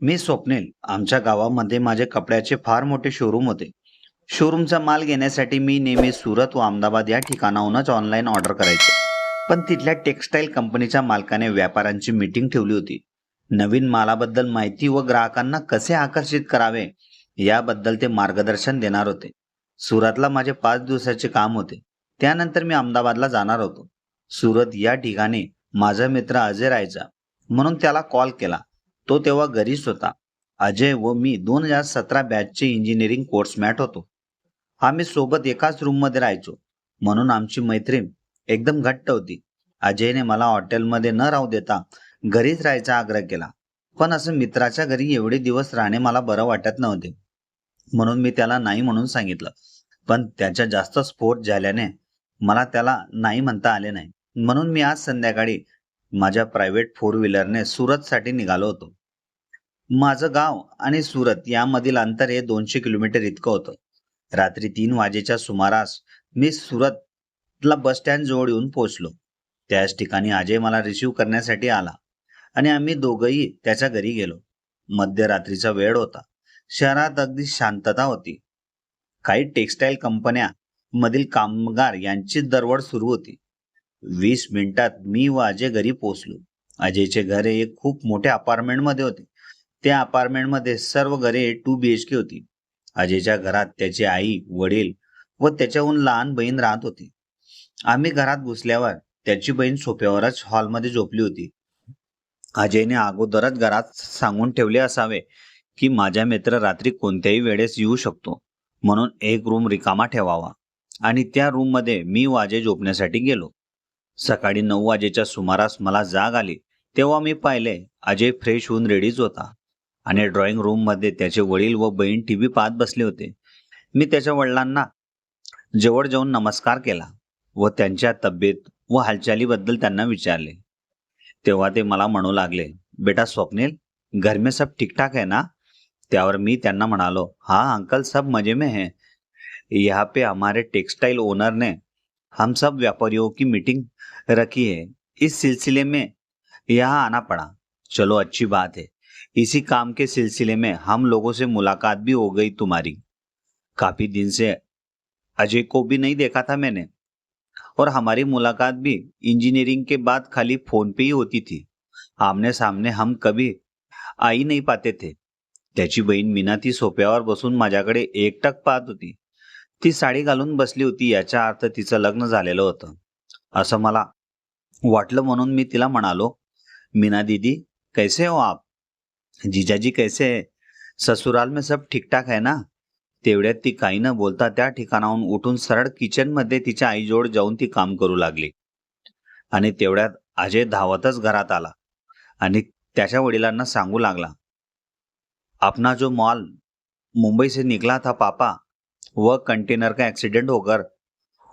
मी स्वप्नील. आमच्या गावामध्ये माझे कपड्याचे फार मोठे शोरूम होते. शोरूमचा माल घेण्यासाठी मी नेहमी सुरत व अहमदाबाद या ठिकाणाहूनच ऑनलाईन ऑर्डर करायचो. पण तिथल्या टेक्सटाईल कंपनीच्या मालकाने व्यापाऱ्यांची मीटिंग ठेवली होती. नवीन मालाबद्दल माहिती व ग्राहकांना कसे आकर्षित करावे याबद्दल ते मार्गदर्शन देणार होते. सुरतला माझे 5 दिवसाचे काम होते. त्यानंतर मी अहमदाबादला जाणार होतो. सुरत या ठिकाणी माझा मित्र अजय राहायचा, म्हणून त्याला कॉल केला. तो तेव्हा घरीच होता. अजय व मी 2017 बॅचचे इंजिनिअरिंग कोर्समॅट होतो. आम्ही सोबत एकाच रूममध्ये राहायचो, म्हणून आमची मैत्री एकदम घट्ट होती. अजयने मला हॉटेलमध्ये न राहू देता घरीच राहायचा आग्रह केला. पण असं मित्राच्या घरी एवढे दिवस राहणे मला बरं वाटत नव्हते, म्हणून मी त्याला नाही म्हणून सांगितलं. पण त्याच्या जास्त स्फोट झाल्याने मला त्याला नाही म्हणता आले नाही. म्हणून मी आज संध्याकाळी माझ्या प्रायव्हेट फोर व्हीलरने सुरतसाठी निघालो होतो. माझं गाव आणि सुरत यामधील अंतर हे 200 किलोमीटर इतकं होतं. रात्री 3 वाजेच्या सुमारास मी सुरतला बस स्टँड जवळ येऊन पोहोचलो. त्याच ठिकाणी अजय मला रिसीव्ह करण्यासाठी आला आणि आम्ही दोघंही त्याच्या घरी गेलो. मध्यरात्रीचा वेळ होता. शहरात अगदी शांतता होती. काही टेक्सटाईल कंपन्या मधील कामगार यांची दरवळ सुरू होती. 20 मिनिटात मी व अजय घरी पोहोचलो. अजयचे घर हे एक खूप मोठ्या अपार्टमेंटमध्ये होते. त्या अपार्टमेंटमध्ये सर्व घरे 2 BHK होती. अजयच्या घरात त्याची आई, वडील व त्याच्याहून लहान बहीण राहत होती. आम्ही घरात घुसल्यावर त्याची बहीण सोफ्यावरच हॉलमध्ये झोपली होती. अजयने अगोदरच घरात सांगून ठेवले असावे की माझा मित्र रात्री कोणत्याही वेळेस येऊ शकतो, म्हणून एक रूम रिकामा ठेवावा. आणि त्या रूममध्ये मी व अजय झोपण्यासाठी गेलो. सकाळी 9 वाजेच्या सुमारास मला जाग आली. तेव्हा मी पाहिले अजय फ्रेश होऊन रेडीच होता आणि ड्रॉइंग रूममध्ये त्याचे वडील व बहीण टीव्ही पाहत बसले होते. मी त्याच्या वडिलांना जवळ जाऊन नमस्कार केला व त्यांच्या तब्येत व हालचालीबद्दल त्यांना विचारले. तेव्हा ते मला म्हणू लागले, बेटा स्वप्निल, घर में सब ठीक ठाक है ना? त्यावर मी त्यांना म्हणालो, हाँ अंकल, सब मजे में है. यहाँ पे हमारे टेक्सटाइल ओनर ने हम सब व्यापारियों की मीटिंग रखी है. इस सिलसिले में यहाँ आना पड़ा. चलो अच्छी बात है. इसी काम के सिलसिले में हम लोगों से मुलाकात भी हो गई तुम्हारी. काफी दिन से अजय को भी नहीं देखा था मैंने, और हमारी मुलाकात भी इंजीनियरिंग के बाद खाली फोन पे ही होती थी. आमने सामने हम कभी आ ही नहीं पाते थे. त्याची बहीण मीना ती सोफ्यावर बसून माझ्याकडे एकटक पाहत होती. ती साडी घालून बसली होती, याचा अर्थ तिचं लग्न झालेलं होतं असं मला वाटलं. म्हणून मी तिला म्हणालो, मीना दीदी, कैसे हो आप? जीजाजी कैसे है? ससुराल में सब ठीक ठाक है ना? तेवढ्यात ती काही न बोलता त्या ठिकाणाहून उठून सरळ किचनमध्ये तिच्या आईजवळ जाऊन ती काम करू लागली. आणि तेवढ्यात अजय धावतच घरात आला आणि त्याच्या वडिलांना सांगू लागला, अपना जो माल मुंबई से निकला था पापा, वह कंटेनर का एक्सीडेंट होकर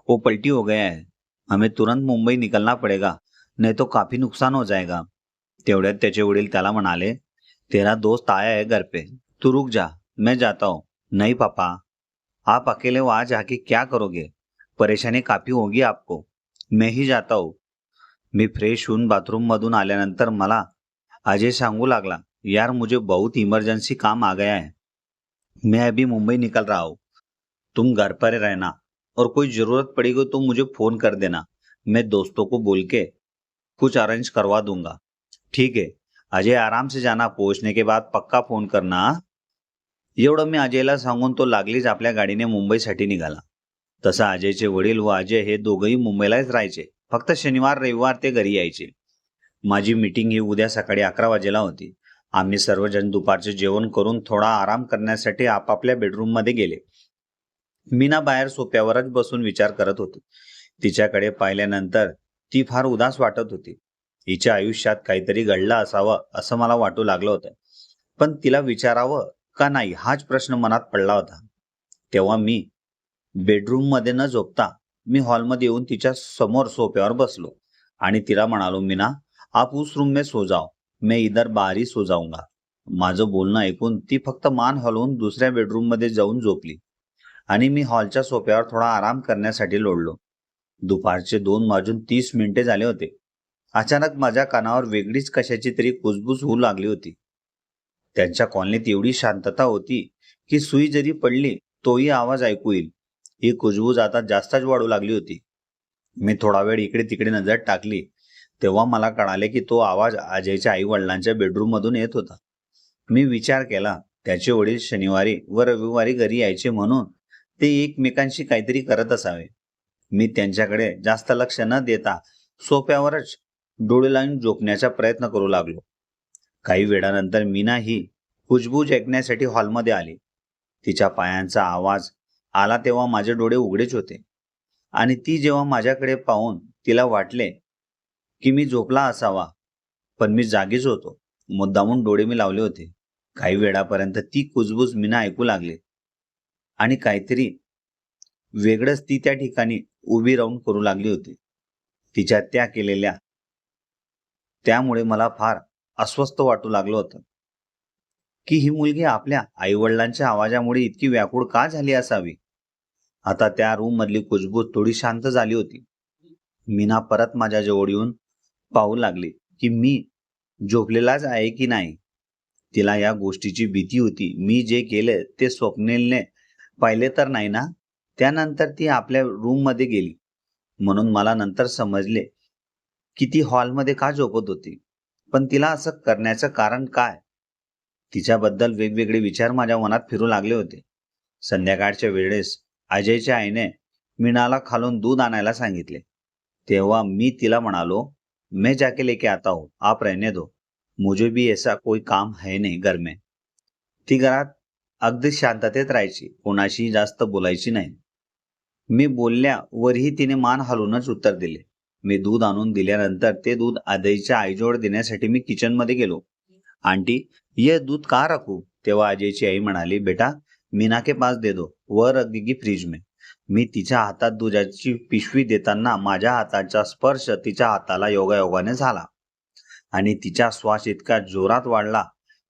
वो पलटी हो गया है. हमें तुरंत मुंबई निकलना पड़ेगा, नहीं तो काफी नुकसान हो जाएगा. तेवढ्यात त्याचे वडील त्याला म्हणाले, तेरा दोस्त आया है घर पे, तू रुक जा, मैं जाता हूँ. नहीं पापा, आप अकेले वहां जाके क्या करोगे? परेशानी काफी होगी आपको. मैं ही जाता हूँ. मी फ्रेश होऊन बाथरूम मधून आल्यानंतर मला अजय सांगू लागला, यार मुझे बहुत इमरजेंसी काम आ गया है. मैं अभी मुंबई निकल रहा हूँ. तुम घर पर रहना और कोई जरूरत पड़ेगी तो मुझे फोन कर देना. मैं दोस्तों को बोल के कुछ अरेंज करवा दूंगा. ठीक है अजय, आराम से जाना. पोहोचने के बाद पक्का फोन करना. एवढं मी अजयला सांगून तो लागलीच आपल्या गाडीने मुंबईसाठी निघाला. तसा अजयचे वडील व अजय हे दोघंही मुंबईलाच राहायचे. फक्त शनिवार रविवार ते घरी यायचे. माझी मीटिंग ही उद्या सकाळी 11 वाजेला होती. आम्ही सर्वजण दुपारचे जेवण करून थोडा आराम करण्यासाठी आपापल्या बेडरूममध्ये गेले. मीना बाहेर सोफ्यावरच बसून विचार करत होती. तिच्याकडे पाहिल्यानंतर ती फार उदास वाटत होती. हिच्या आयुष्यात काहीतरी घडलं असावं असं मला वाटू लागलं होतं, पण तिला विचारावं का नाही हाच प्रश्न मनात पडला होता. तेव्हा मी बेडरूम मध्ये न झोपता मी हॉलमध्ये येऊन तिच्या समोर सोफ्यावर बसलो आणि तिला म्हणालो, मीना, आप उस रूम में सो जाओ, मैं इधर बाहर ही सो जाऊंगा. माझं बोलणं ऐकून ती फक्त मान हलवून दुसऱ्या बेडरूम मध्ये जाऊन झोपली आणि मी हॉलच्या सोफ्यावर थोडा आराम करण्यासाठी लोळलो. दुपारचे 2 वाजून 30 मिनिटे झाले होते. अचानक माझ्या कानावर वेगळीच कशाची तरी कुजबुज होऊ लागली होती. त्यांच्या कॉलनीत एवढी शांतता होती की सुई जरी पडली तोही आवाज ऐकू येईल. ही कुजबूज आता जास्तच वाढू लागली होती. मी थोडा वेळ इकडे तिकडे नजर टाकली तेव्हा मला कळाले की तो आवाज अजयच्या आई वडिलांच्या बेडरूम मधून येत होता. मी विचार केला, त्याचे वडील शनिवारी व रविवारी घरी यायचे म्हणून ते एकमेकांशी काहीतरी करत असावे. मी त्यांच्याकडे जास्त लक्ष न देता सोफ्यावरच डोळे लावून झोपण्याचा प्रयत्न करू लागलो. काही वेळानंतर मीना ही कुजबूज ऐकण्यासाठी हॉलमध्ये आली. तिच्या पायांचा आवाज आला तेव्हा माझे डोळे उघडेच होते आणि ती जेव्हा माझ्याकडे पाहून तिला वाटले की मी झोपला असावा, पण मी जागीच होतो. मुद्दामून डोळे मी लावले होते. काही वेळापर्यंत ती कुजबूज मीना ऐकू लागली आणि काहीतरी वेगळंच ती त्या ठिकाणी उभी राहून करू लागली होती. तिच्या त्या केलेल्या त्यामुळे मला फार अस्वस्थ वाटू लागलं होतं की ही मुलगी आपल्या आईवडिलांच्या आवाजामुळे इतकी व्याकुळ का झाली असावी. आता त्या रूम मधली कुजबूज थोडी शांत झाली होती. मीना परत माझ्या जवळ येऊन पाहू लागली की मी झोपलेलाच आहे की नाही. तिला या गोष्टीची भीती होती. मी जे केले ते स्वप्नीलने पाहिले तर नाही ना. त्यानंतर ती आपल्या रूम मध्ये गेली म्हणून मला नंतर समजले की ती हॉलमध्ये का झोपत होती. पण तिला असं करण्याचं कारण काय? तिच्याबद्दल वेगवेगळे विचार माझ्या मनात फिरू लागले होते. संध्याकाळच्या वेळेस अजयच्या आईने मीनाला खालून दूध आणायला सांगितले. तेव्हा मी तिला म्हणालो, मैं जाके लेके आता हूँ, आप रहने दो, मुझे भी ऐसा कोई काम है नहीं घर में. ती घरात अगदी शांततेत राहायची, कोणाशी जास्त बोलायची नाही. मी बोलल्यावरही तिने मान हलवूनच उत्तर दिले. मी दूध आणून दिल्यानंतर ते दूध अजयच्या आईजवळ देण्यासाठी मी किचनमध्ये गेलो. आंटी, ये दूध कहाँ रखूं? तेव्हा अजयची आई म्हणाली, बेटा मीना के पास दे दो, वर रख देगी फ्रीज में. मी तिच्या हातात दुधाची पिशवी देताना माझ्या हाताचा स्पर्श तिच्या हाताला योगायोगाने झाला आणि तिचा श्वास इतका जोरात वाढला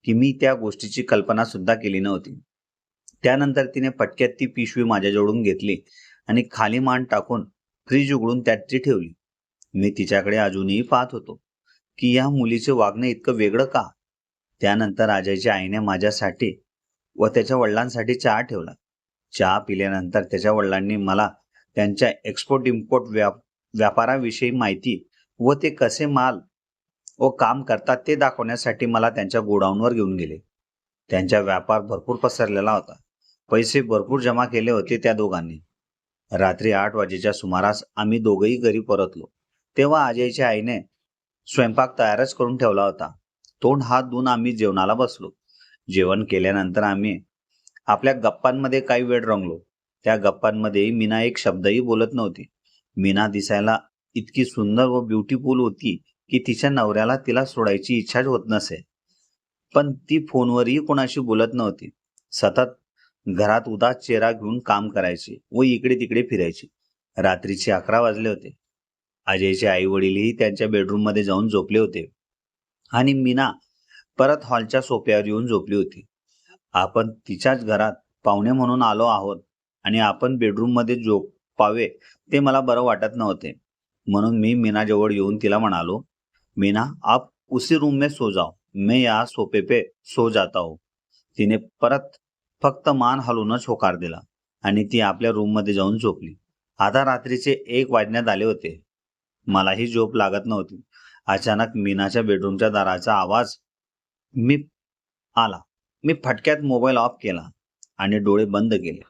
की मी त्या गोष्टीची कल्पना सुद्धा केली नव्हती. त्यानंतर तिने पटक्यात ती पिशवी माझ्याजवळून घेतली आणि खाली मान टाकून फ्रीज उघडून त्यात ती ठेवली. मी तिच्याकडे अजूनही पाहत होतो की या मुलीचे वागणे इतकं वेगळं का. त्यानंतर अजयच्या आईने माझ्यासाठी व त्याच्या वडिलांसाठी चहा ठेवला. चहा पिल्यानंतर त्याच्या वडिलांनी मला त्यांच्या एक्सपोर्ट इम्पोर्ट व्यापाराविषयी माहिती व ते कसे माल व काम करतात ते दाखवण्यासाठी मला त्यांच्या गोडाऊनवर घेऊन गेले. त्यांचा व्यापार भरपूर पसरलेला होता. पैसे भरपूर जमा केले होते त्या दोघांनी. रात्री 8 वाजेच्या सुमारास आम्ही दोघंही घरी परतलो. तेव्हा अजयच्या आईने स्वयंपाक तयारच करून ठेवला होता. तोंड हात धुवून आम्ही जेवणाला बसलो. जेवण केल्यानंतर आम्ही आपल्या गप्पांमध्ये काही वेळ रंगलो. त्या गप्पांमध्ये मीना एक शब्दही बोलत नव्हती. मीना दिसायला इतकी सुंदर व ब्युटिफुल होती की तिच्या नवऱ्याला तिला सोडायची इच्छाच होत नसे. पण ती फोनवरही कोणाशी बोलत नव्हती. सतत घरात उदास चेहरा घेऊन काम करायची व इकडे तिकडे फिरायची. रात्रीचे 11 वाजले होते. अजयचे आई वडीलही त्यांच्या बेडरूम मध्ये जाऊन झोपले होते आणि मीना परत हॉलच्या सोफ्यावर येऊन झोपली होती. आपण तिच्याच घरात पाहुणे म्हणून आलो आहोत आणि आपण बेडरूम मध्ये झोपावे ते मला बरं वाटत नव्हते. म्हणून मी मीना जवळ येऊन तिला म्हणालो, मीना आप उसी रूम में सो जाओ, मैं यहाँ सोफे पे सो जाता हूँ. तिने परत फक्त मान हलवूनच होकार दिला आणि ती आपल्या रूम मध्ये जाऊन झोपली. आता रात्रीचे 1 वाजण्यात आले होते. मलाही झोप लागत नव्हती. अचानक मीनाच्या बेडरूमच्या दाराचा आवाज आला. मी फटक्यात मोबाईल ऑफ केला आणि डोळे बंद केले.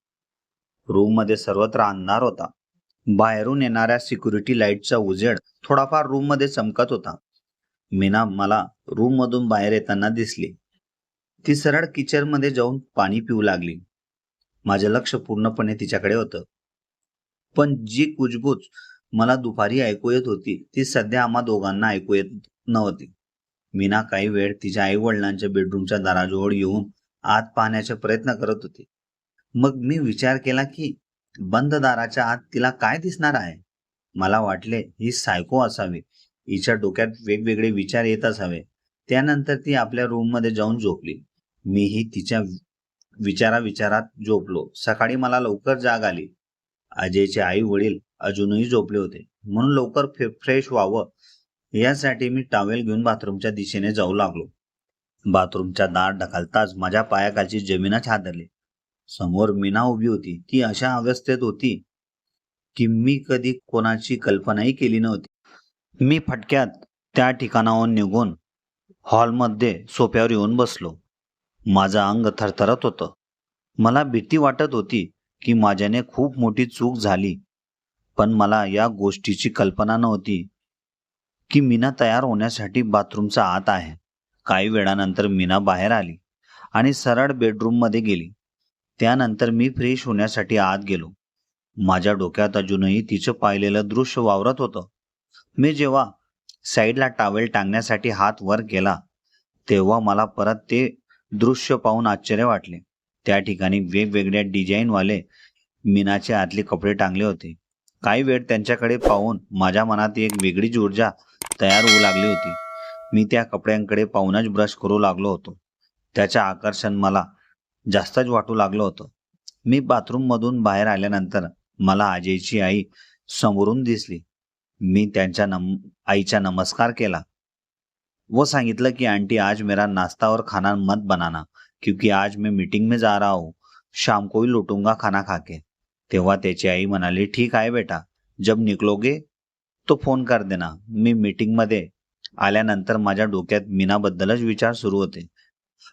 रूम मध्ये सर्वत्र अंधार होता. बाहेरून येणाऱ्या सिक्युरिटी लाईटचा उजेड थोडाफार रूम मध्ये चमकत होता. मीना मला रूम मधून बाहेर येताना दिसली. ती सरळ किचन मध्ये जाऊन पाणी पिऊ लागली. माझे लक्ष पूर्णपणे तिच्याकडे होतं. पण जी कुजबूज मला दुपारी ऐकू येत होती ती सध्या आम्हा दोघांना ऐकू येत नव्हती. मीना काही वेळ तिच्या आई वडिलांच्या बेडरूमच्या दाराजवळ येऊन आत पाहण्याचा प्रयत्न करत होती. मग मी विचार केला की बंद दाराच्या आत तिला काय दिसणार आहे. मला वाटले ही सायको असावी. हिच्या डोक्यात वेगवेगळे विचार येत असावे. त्यानंतर ती आपल्या रूम मध्ये जाऊन झोपली. मीही तिच्या विचारात झोपलो. सकाळी मला लवकर जाग आली. अजयचे आई वडील अजूनही झोपले होते म्हणून लवकर फ्रेश व्हावं यासाठी मी टॉवेल घेऊन बाथरूमच्या दिशेने जाऊ लागलो. बाथरूमच्या दार ढकलताच माझ्या पायाखालची जमीनच हादरली. समोर मीना उभी होती. ती अशा अवस्थेत होती की मी कधी कोणाची कल्पनाही केली नव्हती. मी फटक्यात त्या ठिकाणाहून निघून हॉलमध्ये सोफ्यावर येऊन बसलो. माझं अंग थरथरत होतं. मला भीती वाटत होती की माझ्याने खूप मोठी चूक झाली, पण मला या गोष्टीची कल्पना नव्हती की मीना तयार होण्यासाठी बाथरूमच्या आत आहे. काही वेळानंतर मीना बाहेर आली आणि सरळ बेडरूममध्ये गेली. त्यानंतर मी फ्रेश होण्यासाठी आत गेलो. माझ्या डोक्यात अजूनही तिचं पाहिलेलं दृश्य वावरत होतं. मी जेव्हा साईडला टॉवेल टांगण्यासाठी हात वर केला, तेव्हा मला परत ते दृश्य पाहून आश्चर्य वाटले. त्या ठिकाणी वेगवेगळ्या डिझाईनवाले मीनाचे आतले कपडे टांगले होते. काही वेळ त्यांच्याकडे पाहून माझ्या मनात एक वेगळीच ऊर्जा तयार होऊ लागली होती. मी त्या कपड्यांकडे पाहूनच ब्रश करू लागलो होतो. त्याचं आकर्षण मला जास्तच वाटू लागलं होतं. मी बाथरूममधून बाहेर आल्यानंतर मला अजयची आई समोरून दिसली. मी त्यांच्या आईचा नमस्कार केला व सांगितलं की आंटी, आज मेरा नाश्ता और खाना मत बनाना क्योंकि आज मैं मीटिंग में जा रहा हूँ. शाम को ही लौटूंगा खाना खा के. तेव्हा त्याची आई म्हणाली, ठीक आहे बेटा, जब निकलोगे तो फोन कर देना. मी मीटिंगमध्ये आल्यानंतर माझ्या डोक्यात मीनाबद्दलच विचार सुरू होते.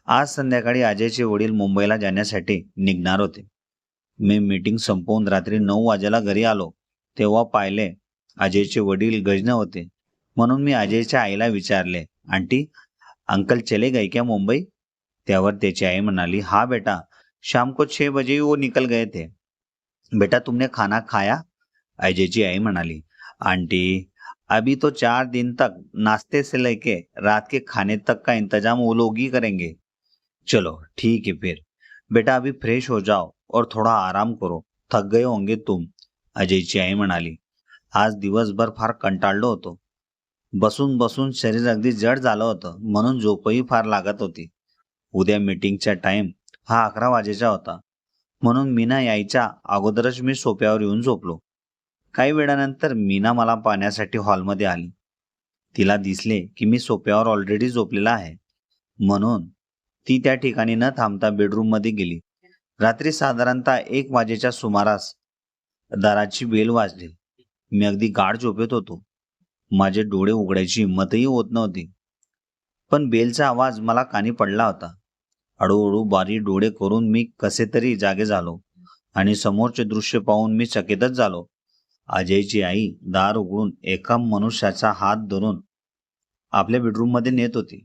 आज संध्याकाळी अजयचे वडील मुंबईला जाण्यासाठी निघणार होते. मी मीटिंग संपवून रात्री 9 वाजेला घरी आलो तेव्हा पाहिले अजयचे वडील गजने होते. म्हणून मी अजयच्या आईला विचारले, आंटी, अंकल चले गए क्या मुंबई? त्यावर त्याची आई म्हणाली, हाँ बेटा, शाम को 6 बजे ही वो निकल गए थे. बेटा, तुमने खाना खाया? अजयची आई म्हणाली, आंटी, अभी तो 4 दिन तक नाश्ते से लेके रात के खाने तक का इंतजाम वो लोग ही करेंगे. चलो ठीक है फिर. बेटा, अभी फ्रेश हो जाओ और थोड़ा आराम करो, थक गए होंगे तुम. अजयची आई म्हणाली, आज दिवसभर फार कंटाळलो होतो. बसून बसून शरीर अगदी जड झालं होतं, म्हणून झोपही फार लागत होती. उद्या मीटिंगचा टाइम हा 11 वाजेचा होता, म्हणून मीना यायच्या अगोदरच मी सोफ्यावर येऊन झोपलो. काही वेळानंतर मीना मला पाहण्यासाठी हॉलमध्ये आली. तिला दिसले की मी सोफ्यावर ऑलरेडी झोपलेला आहे, म्हणून ती त्या ठिकाणी न थांबता बेडरूममध्ये गेली. रात्री साधारणतः 1 वाजेच्या सुमारास दाराची बेल वाजली. मी अगदी गाढ झोपेत होतो. माझे डोळे उघडायची हिंमतही होत नव्हती, पण बेलचा आवाज मला कानी पडला होता. हळूहळू बारीक डोळे करून मी कसे तरी जागे झालो आणि समोरचे दृश्य पाहून मी चकितच झालो. अजयची आई दार उघडून एका मनुष्याचा हात धरून आपल्या बेडरूममध्ये नेत होती.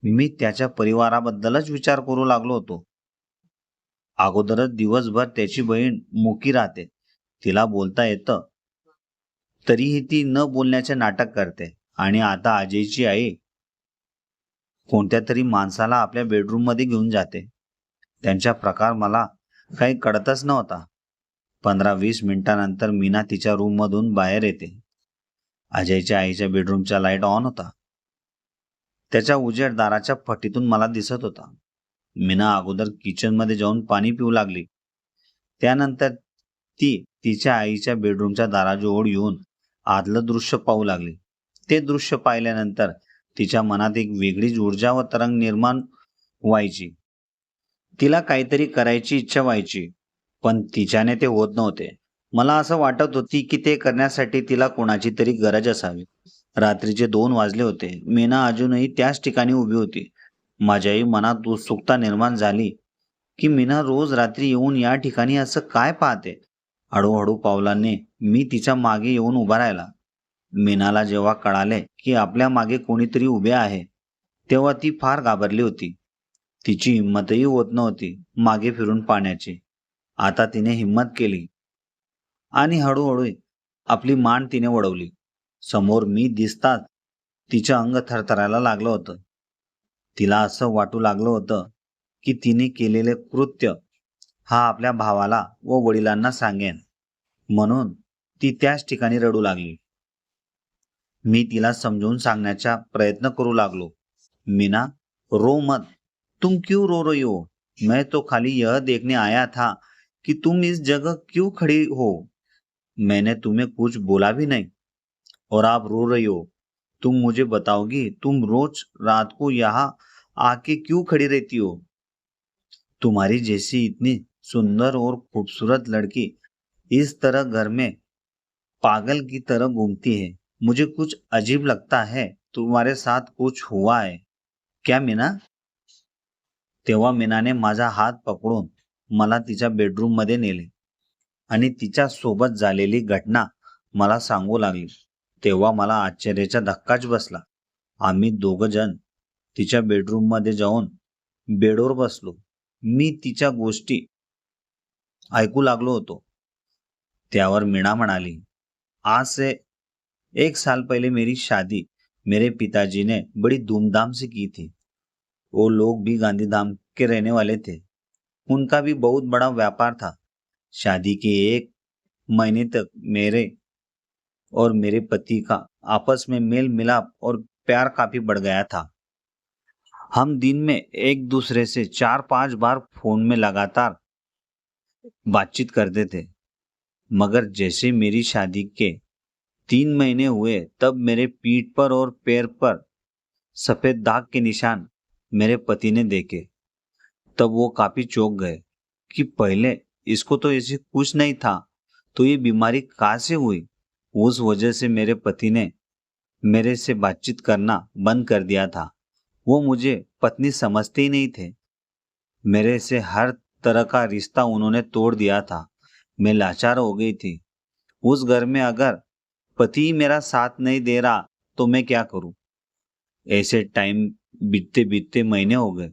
मी त्याच्या परिवाराबद्दलच विचार करू लागलो होतो. अगोदरच दिवसभर त्याची बहीण मुकी राहते, तिला बोलता येतं, तरीही ती न बोलण्याचे नाटक करते, आणि आता अजयची आई कोणत्या तरी माणसाला आपल्या बेडरूममध्ये घेऊन जाते. त्यांचा प्रकार मला काही कळतच नव्हता. 15-20 मिनिटांनंतर मीना तिच्या रूममधून बाहेर येते. अजयच्या आईच्या बेडरूमचा लाईट ऑन होता. त्याच्या उजेड दाराच्या फटीतून मला दिसत होता. मीना अगोदर किचनमध्ये जाऊन पाणी पिऊ लागली. त्यानंतर ती तिच्या आईच्या बेडरूमच्या दाराजवळ येऊन आतलं दृश्य पाहू लागली. ते दृश्य पाहिल्यानंतर तिच्या मनात एक वेगळीच ऊर्जा व तरंग निर्माण व्हायची. तिला काहीतरी करायची इच्छा व्हायची, पण तिच्याने ते होत नव्हते. मला असं वाटत होती की ते करण्यासाठी तिला कोणाची तरी गरज असावी. रात्रीचे 2 वाजले होते. मीना अजूनही त्याच ठिकाणी उभी होती. माझ्याही मनात उत्सुकता निर्माण झाली की मीना रोज रात्री येऊन या ठिकाणी असं काय पाहते. हळूहळू पावलांनी मी तिच्या मागे येऊन उभा राहिला. मीनाला जेव्हा कळाले की आपल्या मागे कोणीतरी उभे आहे, तेव्हा ती फार घाबरली होती. तिची हिंमतही होत नव्हती मागे फिरून पाहण्याची. आता तिने हिंमत केली आणि हळूहळू आपली मान तिने वळवली. समोर मी दिसताच तिचं अंग थरथरायला लागलं होतं. तिला असं वाटू लागलं होतं की तिने केलेले कृत्य हा आपल्या भावाला व वडिलांना सांगेन, म्हणून ती त्याच ठिकाणी रडू लागली. मी तिला समजावून सांगण्याचा प्रयत्न करू लागलो. मीना, रो मत. तुम क्यों रो रही हो? मैं तो खाली यह देखने आया था कि तुम इस जगह क्यों खड़ी हो. मैंने तुम्हें कुछ बोला भी नहीं और आप रो रही हो. तुम मुझे बताओगी, तुम रोज रात को यहाँ आके क्यों खड़ी रहती हो? तुम्हारी जैसी इतनी सुंदर और खूबसूरत लड़की इस तरह घर में पागल की तरह घूमती है। मुझे कुछ अजीब लगता है। तुम्हारे साथ कुछ हुआ है क्या मीना? तेव्हा मीनाने माझा हात पकडून मला तिच्या बेडरूममध्ये नेले आणि तिच्या सोबत झालेली घटना मला सांगू लागली. तेव्हा मला आश्चर्याचा धक्काच बसला. आम्ही दोघं जण तिच्या बेडरूममध्ये जाऊन बेडवर बसलो. मी तिच्या गोष्टी ऐकू लागलो होतो. त्यावर मीना म्हणाली, आज से 1 साल पहले मेरी शादी मेरे पिताजी ने बड़ी धूमधाम से की थी. वो लोग भी गांधीधाम के रहने वाले थे. उनका भी बहुत बड़ा व्यापार था. शादी के 1 महीने तक मेरे और मेरे पति का आपस में मेल मिलाप और प्यार काफी बढ़ गया था. हम दिन में एक दूसरे से 4-5 बार फोन में लगातार बातचीत करते थे. मगर जैसे मेरी शादी के 3 महीने हुए तब मेरे पीठ पर और पैर पर सफेद दाग के निशान मेरे पति ने देखे. तब वो काफी चौंक गए कि पहले इसको तो ऐसे कुछ नहीं था, तो ये बीमारी कहाँ से हुई? उस वजह से मेरे पति ने मेरे से बातचीत करना बंद कर दिया था. वो मुझे पत्नी समझते ही नहीं थे. मेरे से हर तरह का रिश्ता उन्होंने तोड़ दिया था. मैं लाचार हो गई थी. उस घर में अगर पति ही मेरा साथ नहीं दे रहा तो मैं क्या करूं? ऐसे टाइम बीतते बीतते महीने हो गए.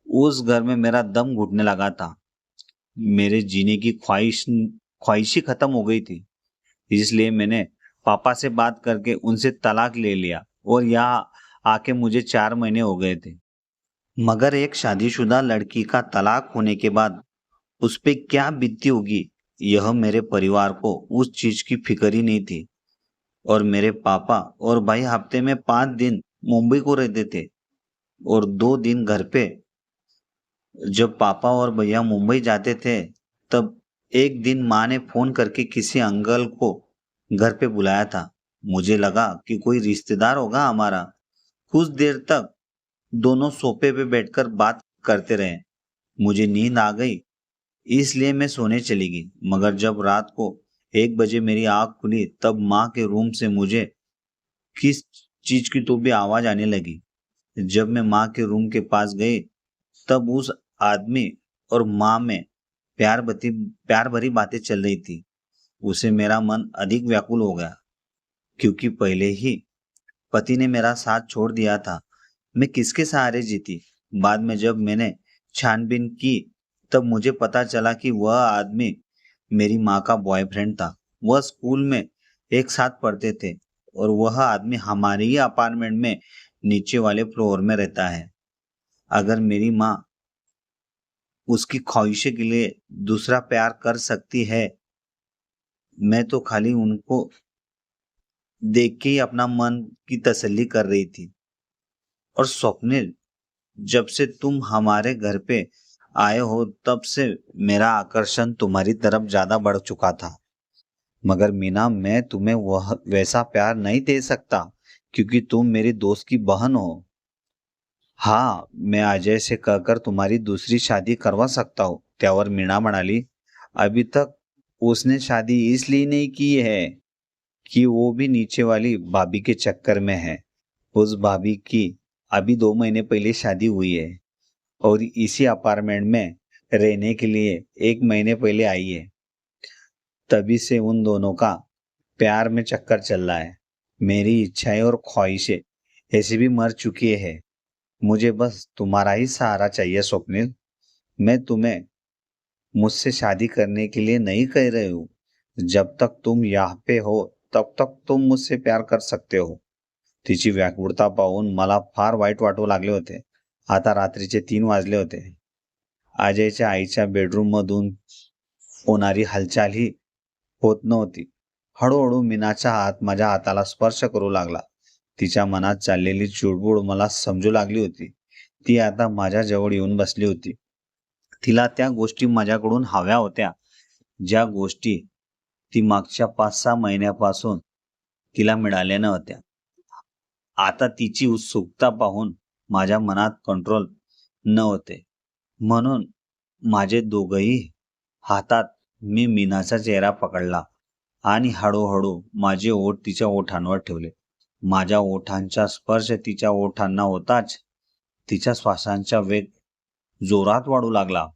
उस घर में मेरा दम घुटने लगा था. मेरे जीने की ख्वाहिश ही खत्म हो गई थी. इसलिए मैंने पापा से बात करके उनसे तलाक ले लिया और यहाँ आके मुझे 4 महीने हो गए थे. मगर एक शादीशुदा लड़की का तलाक होने के बाद उस पे क्या बीतती होगी, यह मेरे परिवार को उस चीज की फिक्र ही नहीं थी. और मेरे पापा और भाई हफ्ते में 5 दिन मुंबई को रहते थे और 2 दिन घर पे. जब पापा और भैया मुंबई जाते थे तब एक दिन माँ ने फोन करके किसी अंकल को घर पे बुलाया था. मुझे लगा कि कोई रिश्तेदार होगा हमारा. कुछ देर तक दोनों सोफे पे बैठकर बात करते रहे. मुझे नींद आ गई इसलिए मैं सोने चली गई. मगर जब रात को 1 बजे मेरी आंख खुली तब माँ के रूम से मुझे किस चीज की तो भी आवाज आने लगी. जब मैं माँ के रूम के पास गई तब उस आदमी और माँ में प्यार भरी बातें चल रही थी. उसे मेरा मन अधिक व्याकुल हो गया क्योंकि पहले ही पति ने मेरा साथ छोड़ दिया था. मैं किसके सहारे जीती? बाद में जब मैंने छानबीन की तब मुझे पता चला कि वह आदमी मेरी माँ का बॉयफ्रेंड था. वह स्कूल में एक साथ पढ़ते थे और वह आदमी हमारे ही अपार्टमेंट में नीचे वाले फ्लोर में रहता है. अगर मेरी माँ उसकी ख्वाहिशों के लिए दूसरा प्यार कर सकती है, मैं तो खाली उनको देख के ही अपना मन की तसल्ली कर रही थी. और स्वप्निल, जब से तुम हमारे घर पे आए हो तब से मेरा आकर्षण तुम्हारी तरफ ज्यादा बढ़ चुका था. मगर मीना, मैं तुम्हें वह वैसा प्यार नहीं दे सकता क्योंकि तुम मेरी दोस्त की बहन हो. हाँ, मैं अजय से कहकर तुम्हारी दूसरी शादी करवा सकता हूँ. त्यावर मीना म्हणाली, अभी तक उसने शादी इसलिए नहीं की है कि वो भी नीचे वाली भाभी के चक्कर में है. उस भाभी की अभी 2 महीने पहले शादी हुई है और इसी अपार्टमेंट में रहने के लिए 1 महीने पहले आई है. तभी से उन दोनों का प्यार में चक्कर चल रहा है. मेरी इच्छाएं और ख्वाहिशें ऐसे भी मर चुकी है. मुझे बस तुम्हारा ही सहारा चाहिए स्वप्निल. मैं तुम्हें मुझसे शादी करने के लिए नहीं कह रही हूँ. जब तक तुम यहाँ पे हो तब तक तुम मुझसे प्यार कर सकते हो. तिची व्याकुळता पाहून मला फार वाईट वाटू लागले होते. आता रात्रीचे 3 वाजले होते. अजयच्या आईच्या बेडरूम मधून होणारी हालचाल ही होत नव्हती. हळूहळू मीनाचा हात माझ्या हाताला स्पर्श करू लागला. तिच्या मनात चाललेली चुळबुळ मला समजू लागली होती. ती आता माझ्या जवळ येऊन बसली होती. तिला त्या गोष्टी माझ्याकडून हव्या होत्या, ज्या गोष्टी ती मागच्या 5-6 महिन्यापासून तिला मिळाल्या नव्हत्या. आता तिची उत्सुकता पाहून माझ्या मनात कंट्रोल नव्हते. म्हणून माझे दोघंही हातात मी मीनाचा चेहरा पकडला आणि हळूहळू माझे ओठ तिच्या ओठांवर ठेवले. माझ्या ओठांचा स्पर्श तिच्या ओठांना होताच तिच्या श्वासांचा वेग जोरात वाढू लागला.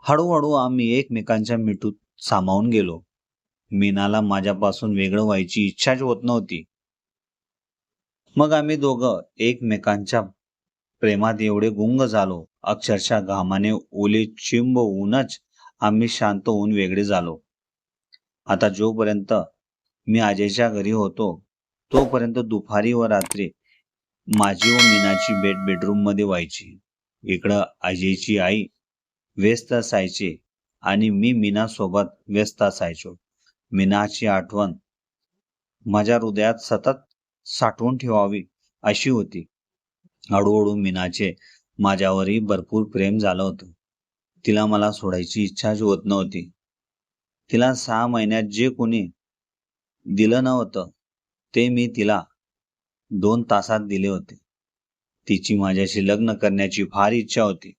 हळूहळू आम्ही एकमेकांच्या मिठीत सामावून गेलो. मीनाला माझ्यापासून वेगळं व्हायची इच्छाच होत नव्हती. मग आम्ही दोघं एकमेकांच्या प्रेमात एवढे गुंग झालो, अक्षरशः घामाने ओले चिंब होऊनच आम्ही शांत होऊन वेगळे झालो. आता जोपर्यंत मी अजयच्या घरी होतो तोपर्यंत दुपारी व रात्री माझी व मीनाची भेट बेडरूम मध्ये व्हायची. इकडं अजयची आई व्यस्त असायची आणि मी मीनासोबत व्यस्त असायचो. मीनाची आठवण माझ्या हृदयात सतत साठवून ठेवावी अशी होती. हळूहळू मीनाचे माझ्यावरही भरपूर प्रेम झालं होतं. तिला मला सोडायची इच्छाच होत नव्हती. तिला 6 महिन्यात जे कोणी दिलं नव्हतं ते मी तिला 2 तासात दिले होते. तिची माझ्याशी लग्न करण्याची फार इच्छा होती.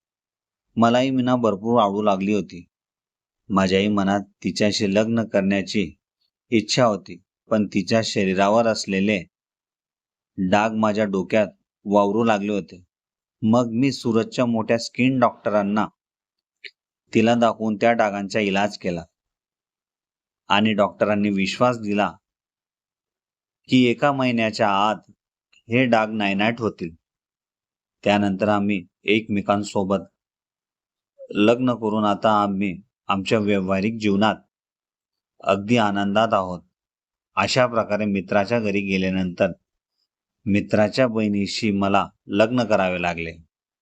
मलाही मीना भरपूर आवडू लागली होती. माझ्याही मनात तिच्याशी लग्न करण्याची इच्छा होती, पण तिच्या शरीरावर असलेले डाग माझ्या डोक्यात वावरू लागले होते. मग मी सुरतच्या मोठ्या स्किन डॉक्टरांना तिला दाखवून त्या डागांचा इलाज केला आणि डॉक्टरांनी विश्वास दिला की 1 महिन्याच्या आत हे डाग नायनाट होतील. त्यानंतर आम्ही एकमेकांसोबत लग्न करून आता आम्ही आमच्या व्यावहारिक जीवनात अगदी आनंदात आहोत. अशा प्रकारे मित्राच्या घरी गेल्यानंतर मित्राच्या बहिणीशी मला लग्न करावे लागले.